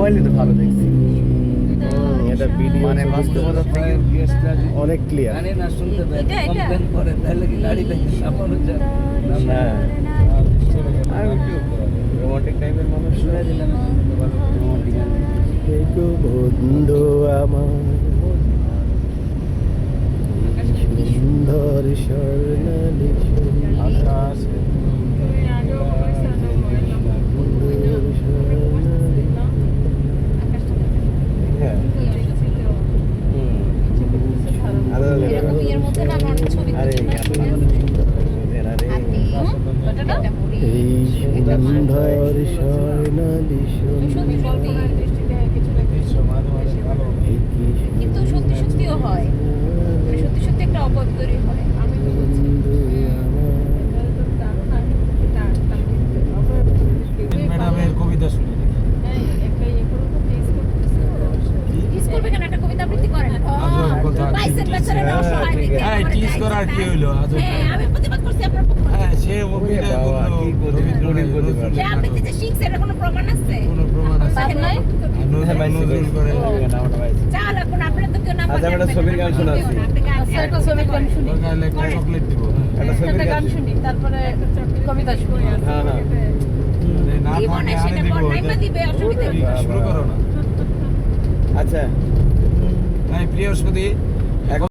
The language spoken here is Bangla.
মোবাইলে তো ভালো দেখছি। এটা ভিডিও মানে বাস্তবতা থেকে অনেক ক্লিয়ার। গানে না শুনতে পারে কমপ্লেন করে তাহলে কি গাড়ি দেখে সামানো যায় না? আমি একটু রোমান্টিক টাইপের মানুষ। শুনে দিলাম রোমান্টিক গান। একটু বন্ধু আমার সুন্দর স্বর্ণালী আকাশ এই সুন্দর স্বর্ণালী কিন্তু সত্যি সত্যিও হয়, সত্যি সত্যি একটা অপদ তৈরি হয়। আমি তো বলছি ম্যাডামের কবিতা শুনি। স্কুল থেকে একটা কবিতা আবৃত্তি করেন। বাইশের বছরে অসহায় ব্যক্তি হ্যাঁ, টিজ করার কি হইলো? হ্যাঁ, আমি প্রতিবাদ করছি আপনার পক্ষ থেকে। হ্যাঁ, সে অভিনয় করলো, যে আবৃত্তি যে শিখছে এটা কোনো প্রমাণ আছে? কোনো প্রমাণ আছে? তাই নয়? নজরুল করে। চা লাগবে না, আপনারা তো কেউ না আচ্ছা, আমরা একটা ছবির গান শোনাচ্ছি। একটা ছবির গান শুনি। দরকার হলে একটা চকলেট দিব। একটা ছবির একটা গান গান শুনি, তারপরে কবিতা শুনি। হ্যাঁ হ্যাঁ না জীবনে পারলে সেটা আরে দিব। বর্ণাইমা দিবে, অসুবিধা নেই। শুরু করো না। আচ্ছা ভাই বৃহস্পতি